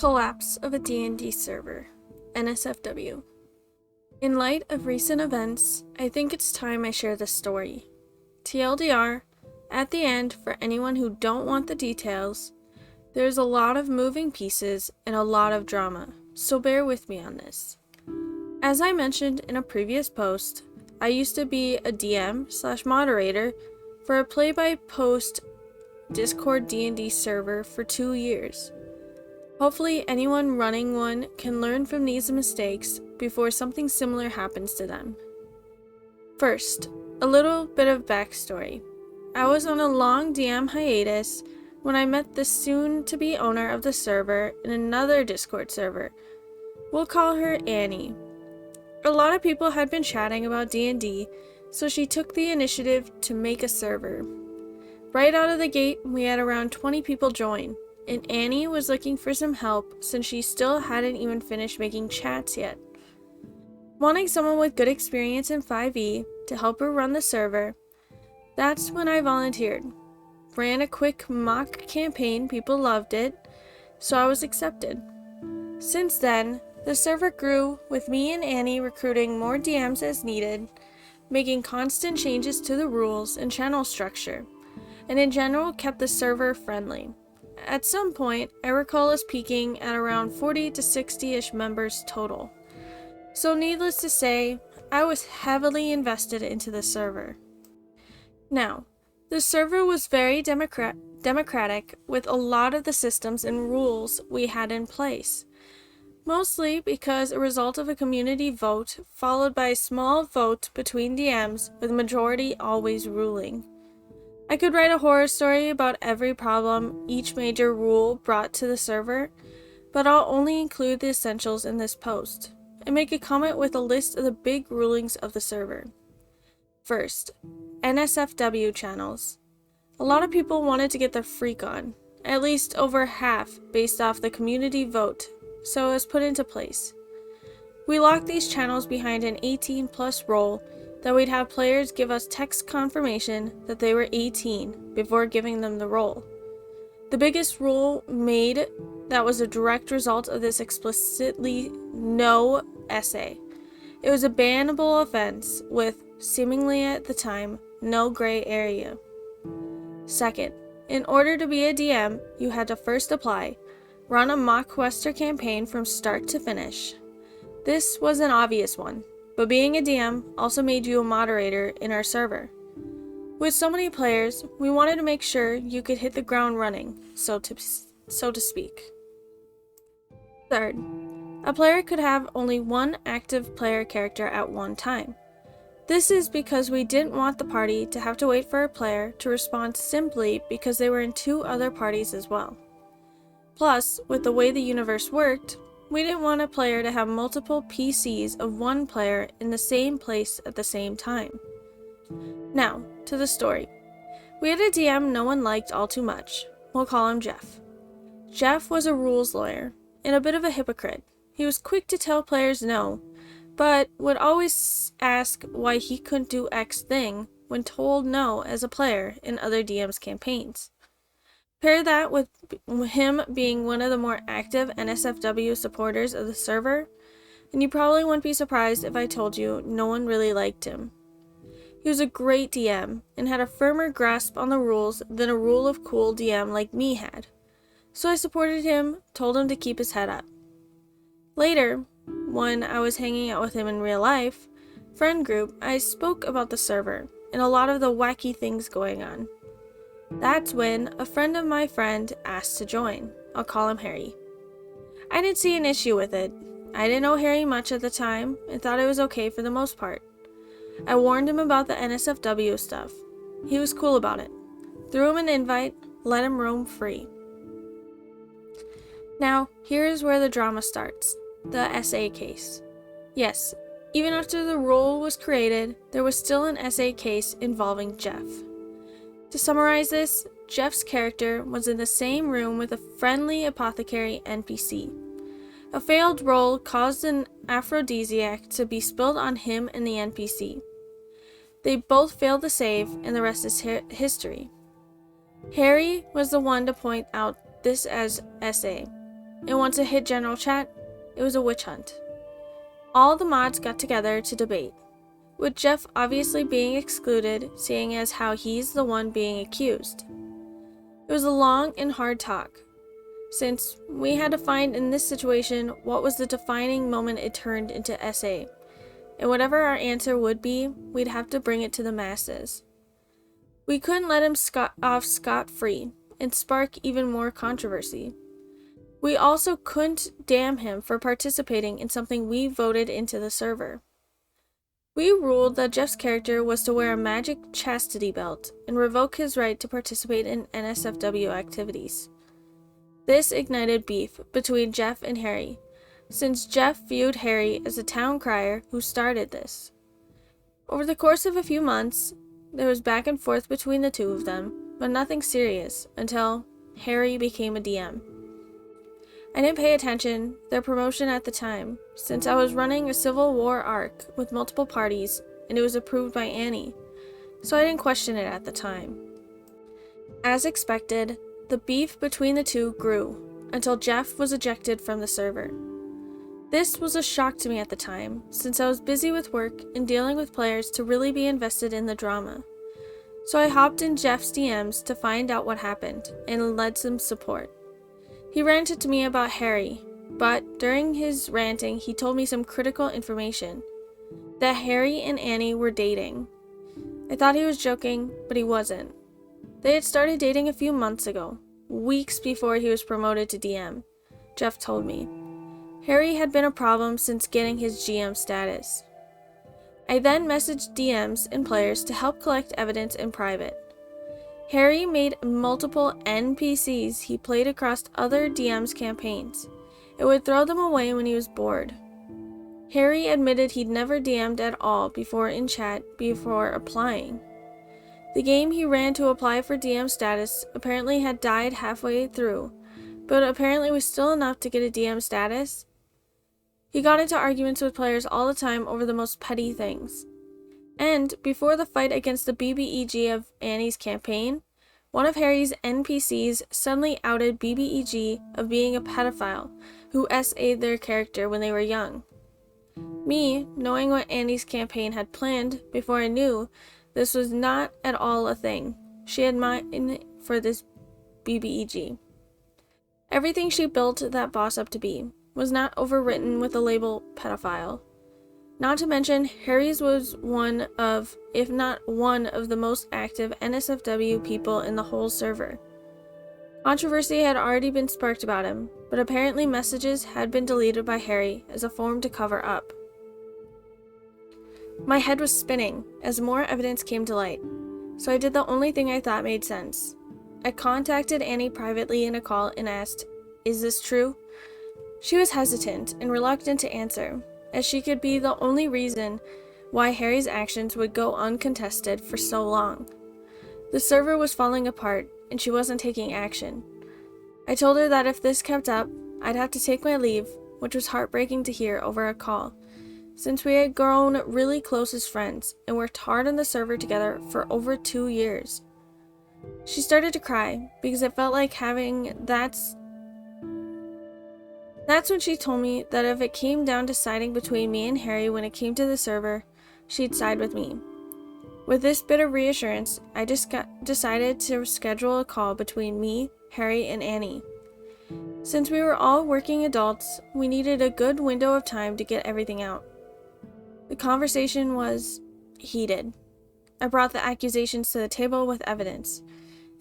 Collapse of a D&D server, NSFW. In light of recent events, I think it's time I share this story. TLDR, at the end, for anyone who don't want the details, there's a lot of moving pieces and a lot of drama, so bear with me on this. As I mentioned in a previous post, I used to be a DM/moderator for a play-by-post Discord D&D server for 2 years. Hopefully anyone running one can learn from these mistakes before something similar happens to them. First, a little bit of backstory. I was on a long DM hiatus when I met the soon-to-be owner of the server in another Discord server. We'll call her Annie. A lot of people had been chatting about D&D, so she took the initiative to make a server. Right out of the gate, we had around 20 people join, and Annie was looking for some help since she still hadn't even finished making chats yet. Wanting someone with good experience in 5e to help her run the server, that's when I volunteered. Ran a quick mock campaign, people loved it, so I was accepted. Since then, the server grew with me and Annie recruiting more DMs as needed, making constant changes to the rules and channel structure, and in general kept the server friendly. At some point, I recall us peaking at around 40 to 60-ish members total. So needless to say, I was heavily invested into the server. Now, the server was very democratic with a lot of the systems and rules we had in place. Mostly because a result of a community vote followed by a small vote between DMs with the majority always ruling. I could write a horror story about every problem each major rule brought to the server, but I'll only include the essentials in this post, and make a comment with a list of the big rulings of the server. First, NSFW channels. A lot of people wanted to get their freak on, at least over half based off the community vote, so it was put into place. We locked these channels behind an 18+ role that we'd have players give us text confirmation that they were 18 before giving them the role. The biggest rule made that was a direct result of this explicitly no essay. It was a bannable offense with, seemingly at the time, no gray area. Second, in order to be a DM, you had to first apply, run a mock quester campaign from start to finish. This was an obvious one, but being a DM also made you a moderator in our server. With so many players, we wanted to make sure you could hit the ground running, so to speak. Third, a player could have only one active player character at one time. This is because we didn't want the party to have to wait for a player to respond simply because they were in 2 other parties as well. Plus, with the way the universe worked, we didn't want a player to have multiple PCs of one player in the same place at the same time. Now, to the story. We had a DM no one liked all too much. We'll call him Jeff. Jeff was a rules lawyer, and a bit of a hypocrite. He was quick to tell players no, but would always ask why he couldn't do X thing when told no as a player in other DMs' campaigns. Pair that with him being one of the more active NSFW supporters of the server, and you probably wouldn't be surprised if I told you no one really liked him. He was a great DM and had a firmer grasp on the rules than a rule of cool DM like me had, so I supported him, told him to keep his head up. Later, when I was hanging out with him in real life, friend group, I spoke about the server and a lot of the wacky things going on. That's when a friend of my friend asked to join. I'll call him Harry. I didn't see an issue with it. I didn't know Harry much at the time and thought it was okay for the most part. I warned him about the NSFW stuff. He was cool about it. Threw him an invite, let him roam free. Now, here is where the drama starts. The SA case. Yes, even after the role was created, there was still an SA case involving Jeff. To summarize this, Jeff's character was in the same room with a friendly apothecary NPC. A failed roll caused an aphrodisiac to be spilled on him and the NPC. They both failed to save, and the rest is history. Harry was the one to point out this as SA. and once it hit general chat, it was a witch hunt. All the mods got together to debate, with Jeff obviously being excluded, seeing as how he's the one being accused. It was a long and hard talk, since we had to find in this situation what was the defining moment it turned into SA, and whatever our answer would be, we'd have to bring it to the masses. We couldn't let him off scot-free and spark even more controversy. We also couldn't damn him for participating in something we voted into the server. We ruled that Jeff's character was to wear a magic chastity belt and revoke his right to participate in NSFW activities. This ignited beef between Jeff and Harry, since Jeff viewed Harry as a town crier who started this. Over the course of a few months, there was back and forth between the two of them, but nothing serious until Harry became a DM. I didn't pay attention to their promotion at the time, since I was running a Civil War arc with multiple parties and it was approved by Annie, so I didn't question it at the time. As expected, the beef between the two grew until Jeff was ejected from the server. This was a shock to me at the time, since I was busy with work and dealing with players to really be invested in the drama. So I hopped in Jeff's DMs to find out what happened and led some support. He ranted to me about Harry, but during his ranting he told me some critical information, that Harry and Annie were dating. I thought he was joking, but he wasn't. They had started dating a few months ago, weeks before he was promoted to DM, Jeff told me. Harry had been a problem since getting his GM status. I then messaged DMs and players to help collect evidence in private. Harry made multiple NPCs he played across other DMs' campaigns. It would throw them away when he was bored. Harry admitted he'd never DM'd at all before in chat before applying. The game he ran to apply for DM status apparently had died halfway through, but apparently was still enough to get a DM status. He got into arguments with players all the time over the most petty things. And before the fight against the BBEG of Annie's campaign, one of Harry's NPCs suddenly outed BBEG of being a pedophile who SA'd their character when they were young. Me, knowing what Annie's campaign had planned before I knew this was not at all a thing she had mine for this BBEG. Everything she built that boss up to be was not overwritten with the label pedophile. Not to mention, Harry's was one of, if not one of the most active NSFW people in the whole server. Controversy had already been sparked about him, but apparently messages had been deleted by Harry as a form to cover up. My head was spinning as more evidence came to light, so I did the only thing I thought made sense. I contacted Annie privately in a call and asked, "Is this true?" She was hesitant and reluctant to answer, as she could be the only reason why Harry's actions would go uncontested for so long. The server was falling apart, and she wasn't taking action. I told her that if this kept up, I'd have to take my leave, which was heartbreaking to hear over a call, since we had grown really close as friends and worked hard on the server together for over 2 years. She started to cry because it felt like That's when she told me that if it came down to siding between me and Harry when it came to the server, she'd side with me. With this bit of reassurance, I decided to schedule a call between me, Harry, and Annie. Since we were all working adults, we needed a good window of time to get everything out. The conversation was heated. I brought the accusations to the table with evidence,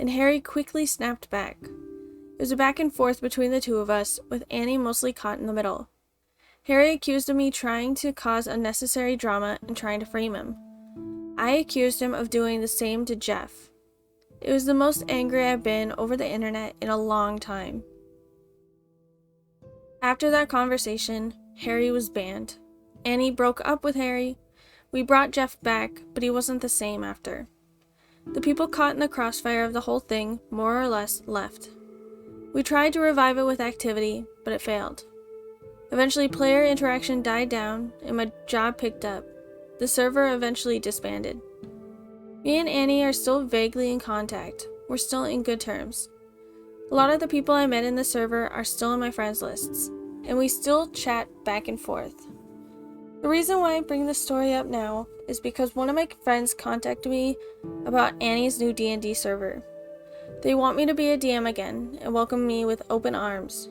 and Harry quickly snapped back. It was a back and forth between the two of us, with Annie mostly caught in the middle. Harry accused of me trying to cause unnecessary drama and trying to frame him. I accused him of doing the same to Jeff. It was the most angry I've been over the internet in a long time. After that conversation, Harry was banned. Annie broke up with Harry. We brought Jeff back, but he wasn't the same after. The people caught in the crossfire of the whole thing, more or less, left. We tried to revive it with activity, but it failed. Eventually, player interaction died down, and my job picked up. The server eventually disbanded. Me and Annie are still vaguely in contact. We're still in good terms. A lot of the people I met in the server are still in my friends lists, and we still chat back and forth. The reason why I bring this story up now is because one of my friends contacted me about Annie's new D&D server. They want me to be a DM again and welcome me with open arms.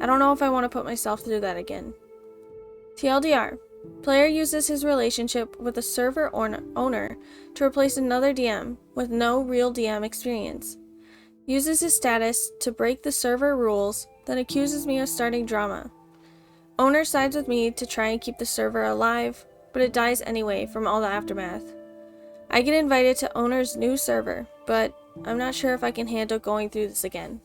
I don't know if I want to put myself through that again. TLDR, player uses his relationship with a server owner to replace another DM with no real DM experience. Uses his status to break the server rules, then accuses me of starting drama. Owner sides with me to try and keep the server alive, but it dies anyway from all the aftermath. I get invited to owner's new server, but I'm not sure if I can handle going through this again.